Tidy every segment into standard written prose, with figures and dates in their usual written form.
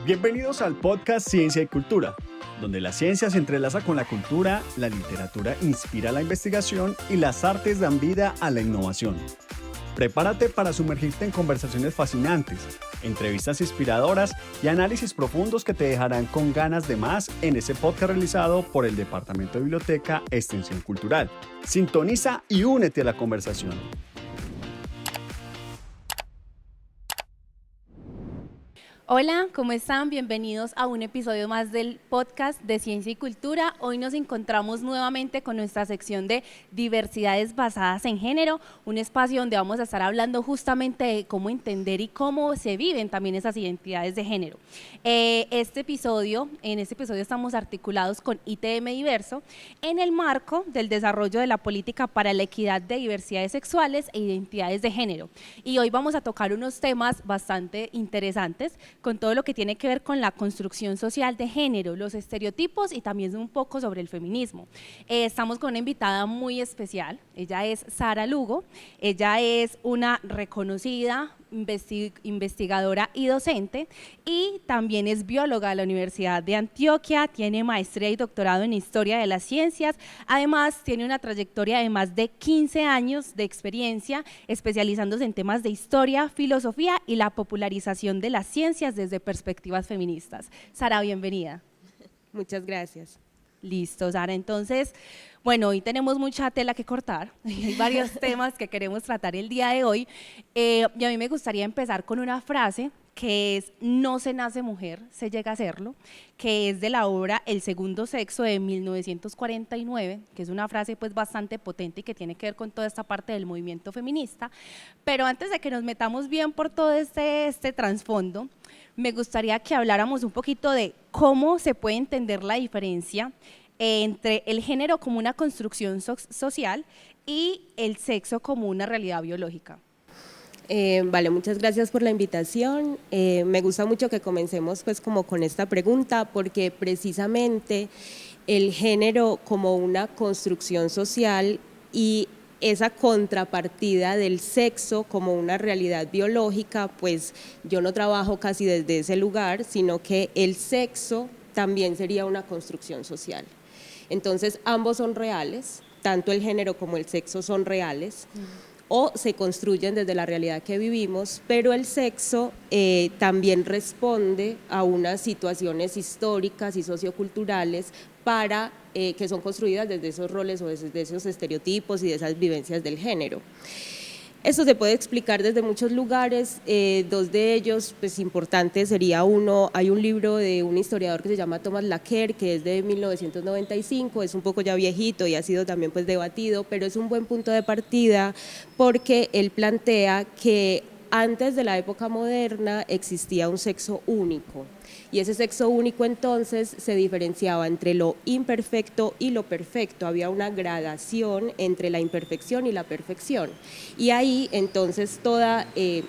Bienvenidos al podcast Ciencia y Cultura, donde la ciencia se entrelaza con la cultura, la literatura inspira la investigación y las artes dan vida a la innovación. Prepárate para sumergirte en conversaciones fascinantes, entrevistas inspiradoras y análisis profundos que te dejarán con ganas de más en este podcast realizado por el Departamento de Biblioteca Extensión Cultural. Sintoniza y únete a la conversación. Hola, ¿cómo están? Bienvenidos a un episodio más del podcast de Ciencia y Cultura. Hoy nos encontramos nuevamente con nuestra sección de diversidades basadas en género, un espacio donde vamos a estar hablando justamente de cómo entender y cómo se viven también esas identidades de género. En este episodio estamos articulados con ITM Diverso en el marco del desarrollo de la política para la equidad de diversidades sexuales e identidades de género. Y hoy vamos a tocar unos temas bastante interesantes con todo lo que tiene que ver con la construcción social de género, los estereotipos y también un poco sobre el feminismo. Estamos con una invitada muy especial, ella es Sara Lugo, ella es una reconocida investigadora y docente y también es bióloga de la Universidad de Antioquia, tiene maestría y doctorado en Historia de las Ciencias, además tiene una trayectoria de más de 15 años de experiencia especializándose en temas de historia, filosofía y la popularización de las ciencias desde perspectivas feministas. Sara, bienvenida. Muchas gracias. Listo, Sara. Entonces, bueno, hoy tenemos mucha tela que cortar, hay varios temas que queremos tratar el día de hoy y a mí me gustaría empezar con una frase que es "no se nace mujer, se llega a serlo", que es de la obra El segundo sexo de 1949, que es una frase pues bastante potente y que tiene que ver con toda esta parte del movimiento feminista. Pero antes de que nos metamos bien por todo este trasfondo, me gustaría que habláramos un poquito de cómo se puede entender la diferencia entre el género como una construcción social y el sexo como una realidad biológica. Vale, muchas gracias por la invitación. Me gusta mucho que comencemos pues como con esta pregunta porque precisamente el género como una construcción social y esa contrapartida del sexo como una realidad biológica, pues yo no trabajo casi desde ese lugar, sino que el sexo también sería una construcción social. Entonces ambos son reales, tanto el género como el sexo son reales, o se construyen desde la realidad que vivimos, pero el sexo también responde a unas situaciones históricas y socioculturales que son construidas desde esos roles o desde esos estereotipos y de esas vivencias del género. Esto se puede explicar desde muchos lugares, dos de ellos pues importantes sería uno, hay un libro de un historiador que se llama Thomas Laqueur, que es de 1995, es un poco ya viejito y ha sido también pues debatido, pero es un buen punto de partida porque él plantea que antes de la época moderna existía un sexo único y ese sexo único entonces se diferenciaba entre lo imperfecto y lo perfecto, había una gradación entre la imperfección y la perfección y ahí entonces toda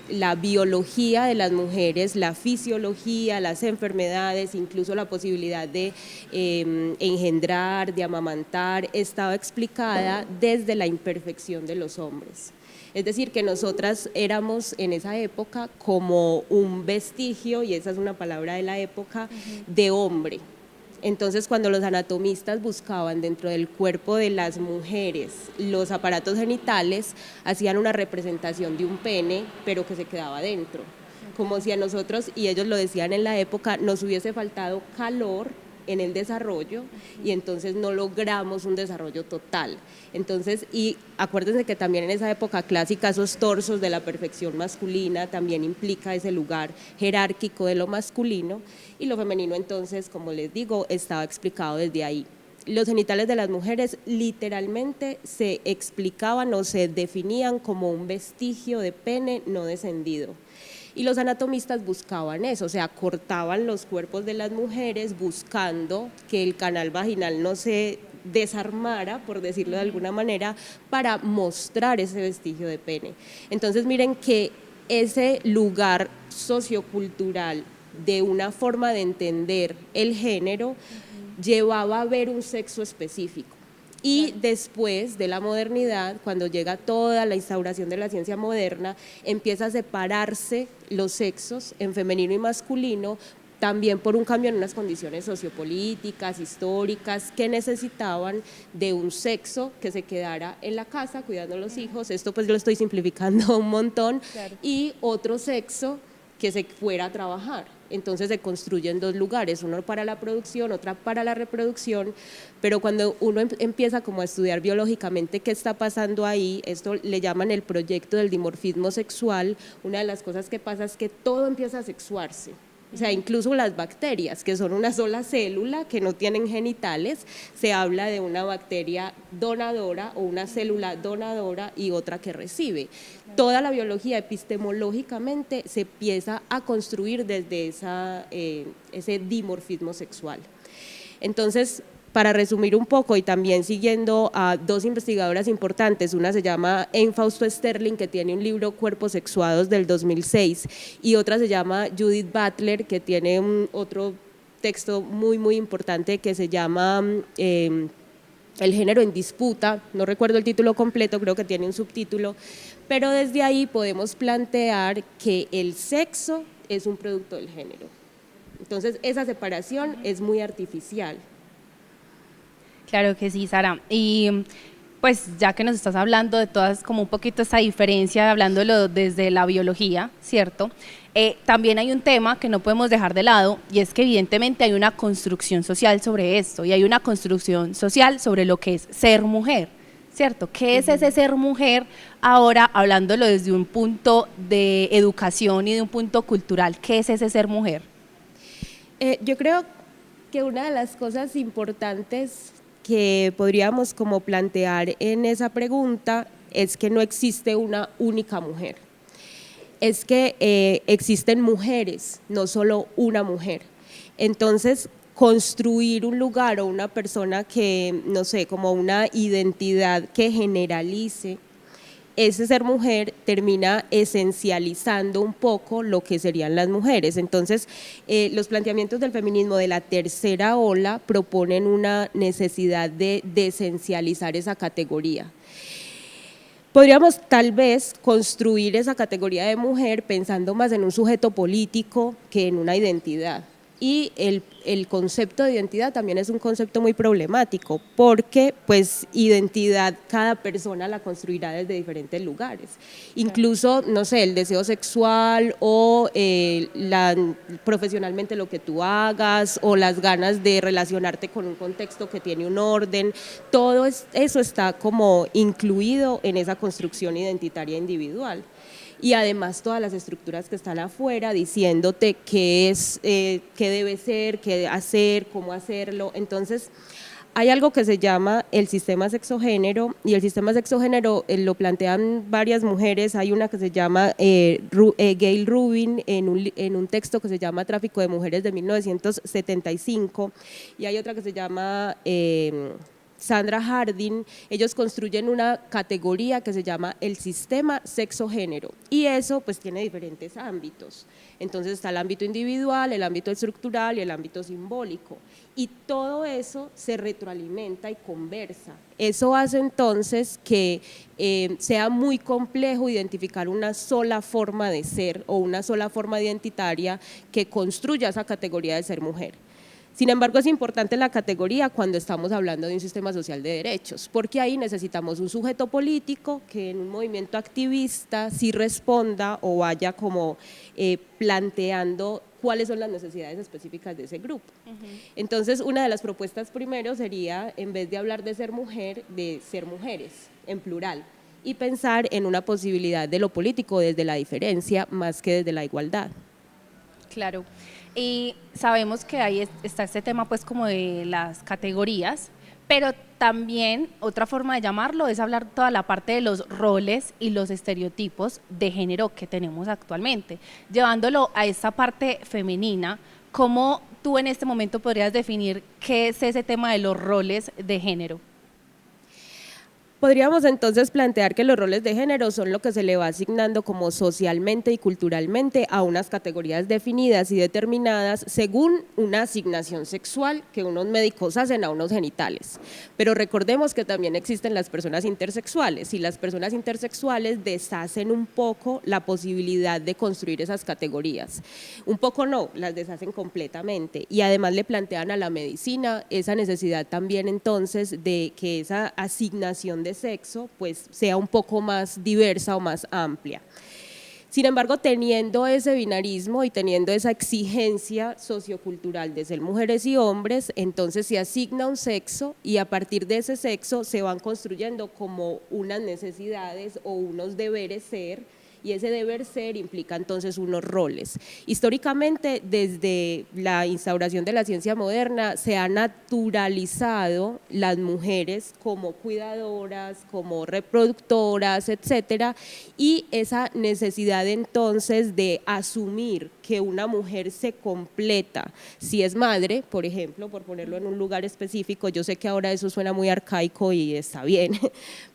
la biología de las mujeres, la fisiología, las enfermedades, incluso la posibilidad de engendrar, de amamantar, estaba explicada desde la imperfección de los hombres. Es decir, que nosotras éramos en esa época como un vestigio, y esa es una palabra de la época, de hombre. Entonces, cuando los anatomistas buscaban dentro del cuerpo de las mujeres los aparatos genitales, hacían una representación de un pene, pero que se quedaba dentro. Como si a nosotros, y ellos lo decían en la época, nos hubiese faltado calor en el desarrollo y entonces no logramos un desarrollo total. Entonces, y acuérdense que también en esa época clásica esos torsos de la perfección masculina también implica ese lugar jerárquico de lo masculino y lo femenino entonces, como les digo, estaba explicado desde ahí. Los genitales de las mujeres literalmente se explicaban o se definían como un vestigio de pene no descendido. Y los anatomistas buscaban eso, o sea, cortaban los cuerpos de las mujeres buscando que el canal vaginal no se desarmara, por decirlo de alguna manera, para mostrar ese vestigio de pene. Entonces miren que ese lugar sociocultural de una forma de entender el género llevaba a ver un sexo específico. Y después de la modernidad, cuando llega toda la instauración de la ciencia moderna, empieza a separarse los sexos en femenino y masculino también por un cambio en unas condiciones sociopolíticas, históricas, que necesitaban de un sexo que se quedara en la casa cuidando a los hijos, esto pues lo estoy simplificando un montón, claro, y otro sexo que se fuera a trabajar. Entonces se construyen dos lugares, uno para la producción, otra para la reproducción, pero cuando uno empieza como a estudiar biológicamente qué está pasando ahí, esto le llaman el proyecto del dimorfismo sexual, una de las cosas que pasa es que todo empieza a sexuarse. O sea, incluso las bacterias, que son una sola célula, que no tienen genitales, se habla de una bacteria donadora o una célula donadora y otra que recibe. Toda la biología epistemológicamente se empieza a construir desde ese dimorfismo sexual. Entonces, para resumir un poco y también siguiendo a dos investigadoras importantes, una se llama Anne Fausto Sterling, que tiene un libro Cuerpos Sexuados del 2006, y otra se llama Judith Butler, que tiene otro texto muy, muy importante que se llama El género en disputa, no recuerdo el título completo, creo que tiene un subtítulo, pero desde ahí podemos plantear que el sexo es un producto del género. Entonces, esa separación es muy artificial. Claro que sí, Sara. Y pues ya que nos estás hablando de todas, como un poquito esa diferencia, hablándolo desde la biología, ¿cierto? También hay un tema que no podemos dejar de lado, y es que evidentemente hay una construcción social sobre esto, y hay una construcción social sobre lo que es ser mujer, ¿cierto? ¿Qué es ese ser mujer? Ahora, hablándolo desde un punto de educación y de un punto cultural, ¿qué es ese ser mujer? Yo creo que una de las cosas importantes que podríamos como plantear en esa pregunta es que no existe una única mujer, es que existen mujeres, no solo una mujer. Entonces, construir un lugar o una persona que, no sé, como una identidad que generalice ese ser mujer termina esencializando un poco lo que serían las mujeres. Entonces, los planteamientos del feminismo de la tercera ola proponen una necesidad de desesencializar esa categoría. Podríamos tal vez construir esa categoría de mujer pensando más en un sujeto político que en una identidad. Y el concepto de identidad también es un concepto muy problemático, porque pues identidad cada persona la construirá desde diferentes lugares. Incluso, no sé, el deseo sexual o profesionalmente lo que tú hagas o las ganas de relacionarte con un contexto que tiene un orden, todo eso está como incluido en esa construcción identitaria individual. Y además todas las estructuras que están afuera diciéndote qué es, qué debe ser, qué hacer, cómo hacerlo. Entonces, hay algo que se llama el sistema sexogénero, y el sistema sexogénero lo plantean varias mujeres. Hay una que se llama Gail Rubin en un texto que se llama Tráfico de Mujeres de 1975, y hay otra que se llama Sandra Harding. Ellos construyen una categoría que se llama el sistema sexogénero, y eso pues tiene diferentes ámbitos. Entonces está el ámbito individual, el ámbito estructural y el ámbito simbólico, y todo eso se retroalimenta y conversa. Eso hace entonces que sea muy complejo identificar una sola forma de ser o una sola forma identitaria que construya esa categoría de ser mujer. Sin embargo, es importante la categoría cuando estamos hablando de un sistema social de derechos, porque ahí necesitamos un sujeto político que en un movimiento activista sí responda o vaya como planteando cuáles son las necesidades específicas de ese grupo. Entonces, una de las propuestas primero sería, en vez de hablar de ser mujer, de ser mujeres, en plural, y pensar en una posibilidad de lo político desde la diferencia más que desde la igualdad. Claro. Y sabemos que ahí está este tema pues como de las categorías, pero también otra forma de llamarlo es hablar toda la parte de los roles y los estereotipos de género que tenemos actualmente, llevándolo a esta parte femenina. ¿Cómo tú en este momento podrías definir qué es ese tema de los roles de género? Podríamos entonces plantear que los roles de género son lo que se le va asignando como socialmente y culturalmente a unas categorías definidas y determinadas según una asignación sexual que unos médicos hacen a unos genitales. Pero recordemos que también existen las personas intersexuales y las personas intersexuales deshacen un poco la posibilidad de construir esas categorías. Un poco no, las deshacen completamente y además le plantean a la medicina esa necesidad también entonces de que esa asignación de sexo pues sea un poco más diversa o más amplia. Sin embargo, teniendo ese binarismo y teniendo esa exigencia sociocultural de ser mujeres y hombres, entonces se asigna un sexo y a partir de ese sexo se van construyendo como unas necesidades o unos deberes ser, y ese deber ser implica entonces unos roles. Históricamente, desde la instauración de la ciencia moderna, se ha naturalizado las mujeres como cuidadoras, como reproductoras, etcétera, y esa necesidad entonces de asumir que una mujer se completa, si es madre, por ejemplo, por ponerlo en un lugar específico, yo sé que ahora eso suena muy arcaico y está bien,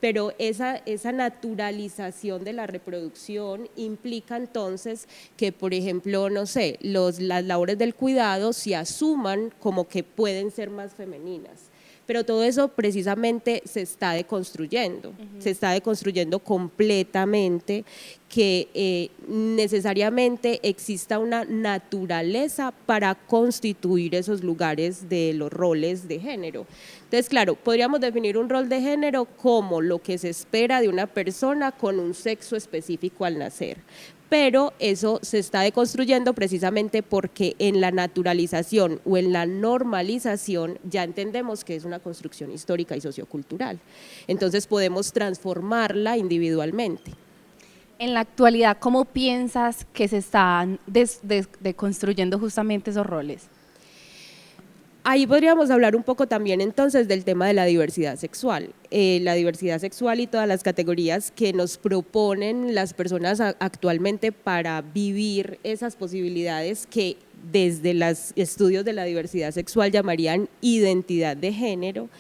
pero esa naturalización de la reproducción implica entonces que, por ejemplo, no sé, las labores del cuidado se asuman como que pueden ser más femeninas. Pero todo eso precisamente se está deconstruyendo, se está deconstruyendo completamente, que necesariamente exista una naturaleza para constituir esos lugares de los roles de género. Entonces, claro, podríamos definir un rol de género como lo que se espera de una persona con un sexo específico al nacer. Pero eso se está deconstruyendo precisamente porque en la naturalización o en la normalización ya entendemos que es una construcción histórica y sociocultural. Entonces podemos transformarla individualmente. En la actualidad, ¿cómo piensas que se están deconstruyendo justamente esos roles? Ahí podríamos hablar un poco también entonces del tema de la diversidad sexual. La diversidad sexual y todas las categorías que nos proponen las personas actualmente para vivir esas posibilidades que desde los estudios de la diversidad sexual llamarían identidad de género,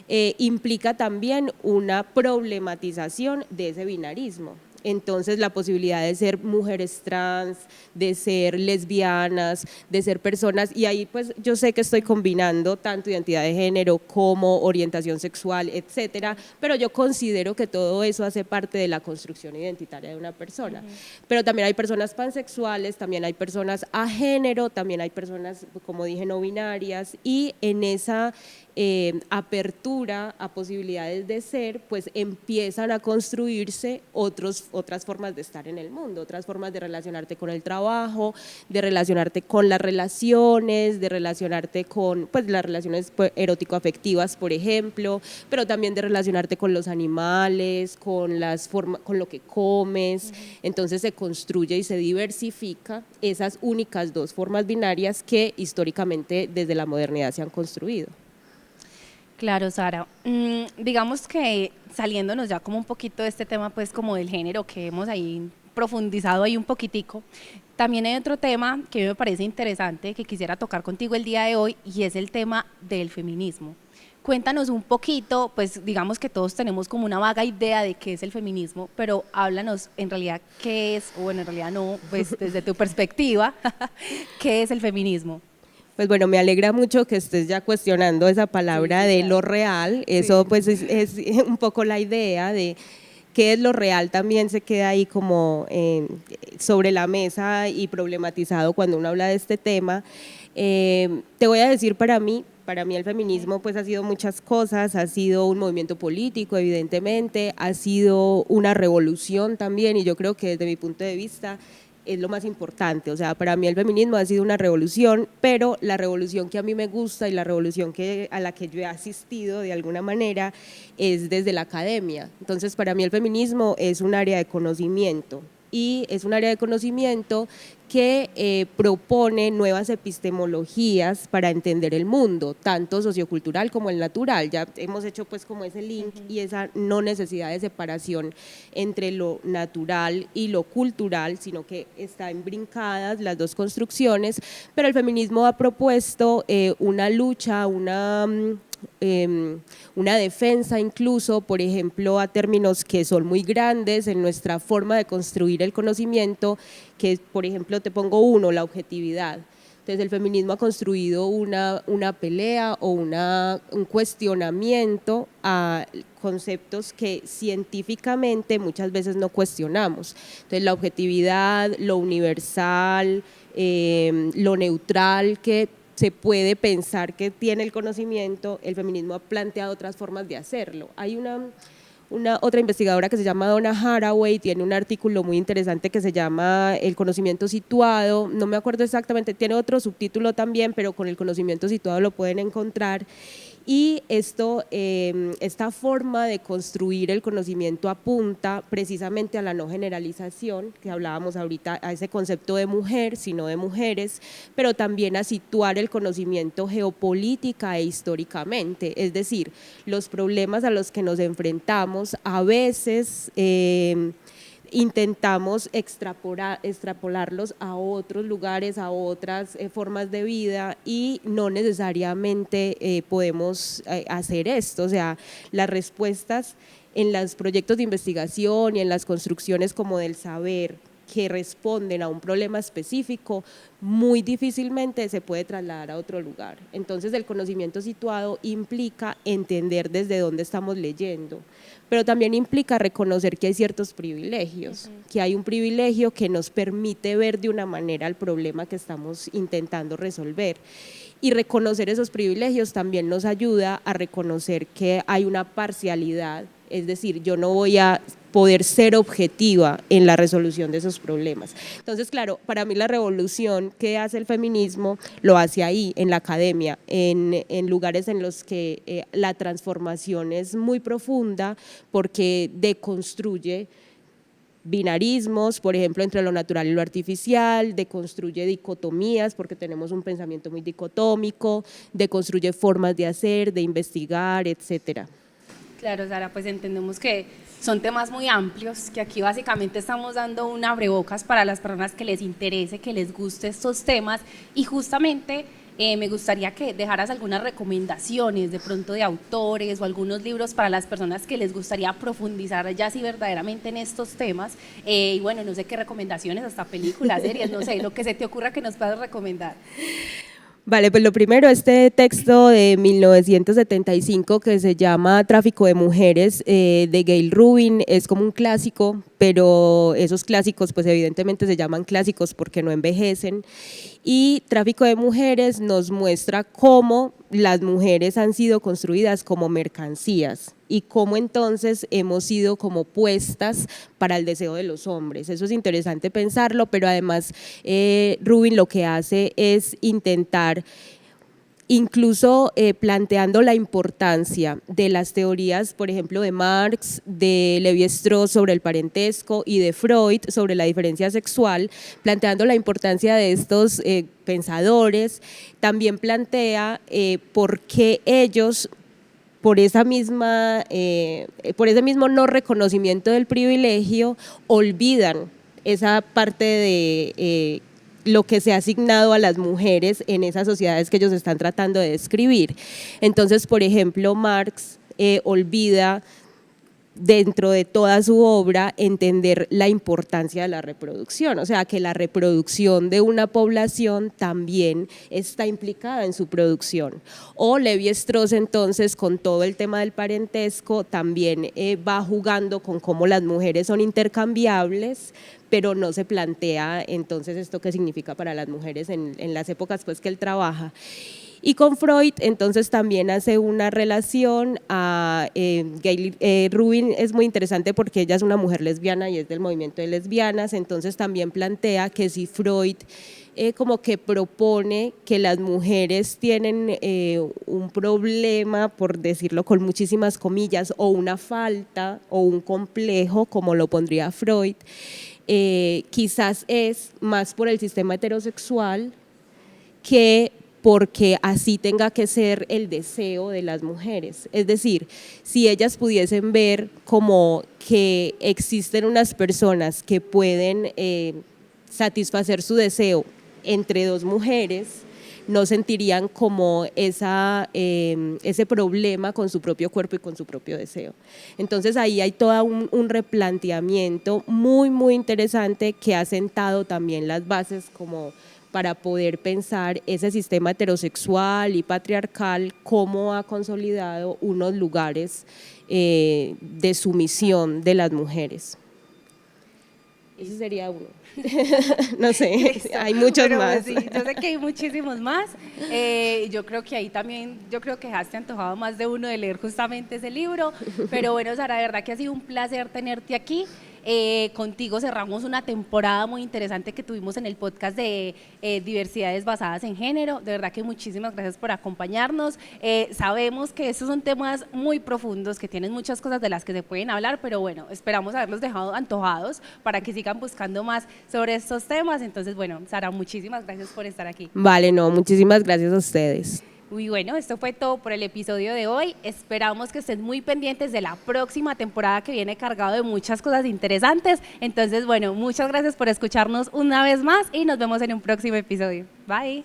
implica también una problematización de ese binarismo. Entonces la posibilidad de ser mujeres trans, de ser lesbianas, de ser personas, y ahí pues yo sé que estoy combinando tanto identidad de género como orientación sexual, etcétera, pero yo considero que todo eso hace parte de la construcción identitaria de una persona. Pero también hay personas pansexuales, también hay personas agénero, también hay personas, como dije, no binarias, y en esa apertura a posibilidades de ser, pues empiezan a construirse otras formas de estar en el mundo, otras formas de relacionarte con el trabajo, de relacionarte con las relaciones, de relacionarte con pues, las relaciones erótico-afectivas, por ejemplo, pero también de relacionarte con los animales, con lo que comes. Entonces se construye y se diversifica esas únicas dos formas binarias que históricamente desde la modernidad se han construido. Claro, Sara. Digamos que saliéndonos ya como un poquito de este tema, pues como del género que hemos ahí profundizado ahí un poquitico, también hay otro tema que me parece interesante que quisiera tocar contigo el día de hoy y es el tema del feminismo. Cuéntanos un poquito, pues digamos que todos tenemos como una vaga idea de qué es el feminismo, pero háblanos en realidad qué es, o bueno, en realidad no, pues desde tu perspectiva, ¿qué es el feminismo? Pues bueno, me alegra mucho que estés ya cuestionando esa palabra de lo real, eso pues es un poco la idea de qué es lo real, también se queda ahí como sobre la mesa y problematizado cuando uno habla de este tema. Te voy a decir para mí el feminismo pues ha sido muchas cosas, ha sido un movimiento político evidentemente, ha sido una revolución también y yo creo que desde mi punto de vista es lo más importante, o sea, para mí el feminismo ha sido una revolución, pero la revolución que a mí me gusta y la revolución a la que yo he asistido de alguna manera es desde la academia. Entonces, para mí el feminismo es un área de conocimiento y es un área de conocimiento que propone nuevas epistemologías para entender el mundo, tanto sociocultural como el natural. Ya hemos hecho pues como ese link y esa no necesidad de separación entre lo natural y lo cultural, sino que están brincadas las dos construcciones, pero el feminismo ha propuesto una lucha, una defensa incluso, por ejemplo, a términos que son muy grandes en nuestra forma de construir el conocimiento, que por ejemplo te pongo uno, la objetividad. Entonces el feminismo ha construido una pelea o un cuestionamiento a conceptos que científicamente muchas veces no cuestionamos. Entonces la objetividad, lo universal, lo neutral que se puede pensar que tiene el conocimiento, el feminismo ha planteado otras formas de hacerlo. Hay una otra investigadora que se llama Donna Haraway, tiene un artículo muy interesante que se llama El conocimiento situado, no me acuerdo exactamente, tiene otro subtítulo también, pero con el conocimiento situado lo pueden encontrar. Y esta forma de construir el conocimiento apunta precisamente a la no generalización, que hablábamos ahorita, a ese concepto de mujer, sino de mujeres, pero también a situar el conocimiento geopolítica e históricamente, es decir, los problemas a los que nos enfrentamos a veces intentamos extrapolarlos a otros lugares, a otras formas de vida y no necesariamente podemos hacer esto. O sea, las respuestas en los proyectos de investigación y en las construcciones como del saber que responden a un problema específico, muy difícilmente se puede trasladar a otro lugar. Entonces el conocimiento situado implica entender desde dónde estamos leyendo, pero también implica reconocer que hay ciertos privilegios, que hay un privilegio que nos permite ver de una manera el problema que estamos intentando resolver. Y reconocer esos privilegios también nos ayuda a reconocer que hay una parcialidad, es decir, yo no voy a poder ser objetiva en la resolución de esos problemas. Entonces, claro, para mí la revolución que hace el feminismo lo hace ahí, en la academia, en lugares en los que la transformación es muy profunda porque deconstruye binarismos, por ejemplo, entre lo natural y lo artificial, deconstruye dicotomías porque tenemos un pensamiento muy dicotómico, deconstruye formas de hacer, de investigar, etcétera. Claro, Sara, pues entendemos que son temas muy amplios, que aquí básicamente estamos dando un abrebocas para las personas que les interese, que les guste estos temas y justamente me gustaría que dejaras algunas recomendaciones de pronto de autores o algunos libros para las personas que les gustaría profundizar ya sí verdaderamente en estos temas y bueno, no sé qué recomendaciones, hasta películas, series, no sé, lo que se te ocurra que nos puedas recomendar. Vale, pues lo primero, este texto de 1975 que se llama Tráfico de Mujeres de Gayle Rubin es como un clásico, pero esos clásicos pues evidentemente se llaman clásicos porque no envejecen y Tráfico de Mujeres nos muestra cómo las mujeres han sido construidas como mercancías y cómo entonces hemos sido como puestas para el deseo de los hombres. Eso es interesante pensarlo, pero además Rubin lo que hace es intentar incluso planteando la importancia de las teorías, por ejemplo, de Marx, de Lévi-Strauss sobre el parentesco y de Freud sobre la diferencia sexual, planteando la importancia de estos pensadores, también plantea por qué ellos, por ese mismo no reconocimiento del privilegio, olvidan esa parte de lo que se ha asignado a las mujeres en esas sociedades que ellos están tratando de describir. Entonces, por ejemplo, Marx olvida dentro de toda su obra entender la importancia de la reproducción, o sea que la reproducción de una población también está implicada en su producción. O Lévi-Strauss entonces con todo el tema del parentesco también va jugando con cómo las mujeres son intercambiables, pero no se plantea entonces esto qué significa para las mujeres en las épocas pues que él trabaja. Y con Freud entonces también hace una relación a Gayle Rubin es muy interesante porque ella es una mujer lesbiana y es del movimiento de lesbianas, entonces también plantea que si Freud como que propone que las mujeres tienen un problema, por decirlo con muchísimas comillas, o una falta o un complejo, como lo pondría Freud, quizás es más por el sistema heterosexual que porque así tenga que ser el deseo de las mujeres. Es decir, si ellas pudiesen ver como que existen unas personas que pueden satisfacer su deseo entre dos mujeres, no sentirían como ese problema con su propio cuerpo y con su propio deseo. Entonces ahí hay todo un replanteamiento muy, muy interesante que ha sentado también las bases como para poder pensar ese sistema heterosexual y patriarcal, cómo ha consolidado unos lugares de sumisión de las mujeres. Ese sería uno. No sé, Listo. hay muchos Pero, más. Sí, yo sé que hay muchísimos más. Yo creo que ahí también, yo creo que dejaste antojado más de uno de leer justamente ese libro. Pero bueno, Sara, de verdad que ha sido un placer tenerte aquí. Contigo cerramos una temporada muy interesante que tuvimos en el podcast de diversidades basadas en género. De verdad que muchísimas gracias por acompañarnos. Sabemos que estos son temas muy profundos, que tienen muchas cosas de las que se pueden hablar, pero bueno, esperamos haberlos dejado antojados para que sigan buscando más sobre estos temas. Entonces, bueno, Sara, muchísimas gracias por estar aquí. Vale, no, muchísimas gracias a ustedes. Muy bueno, esto fue todo por el episodio de hoy. Esperamos que estén muy pendientes de la próxima temporada que viene cargado de muchas cosas interesantes. Entonces, bueno, muchas gracias por escucharnos una vez más y nos vemos en un próximo episodio. Bye.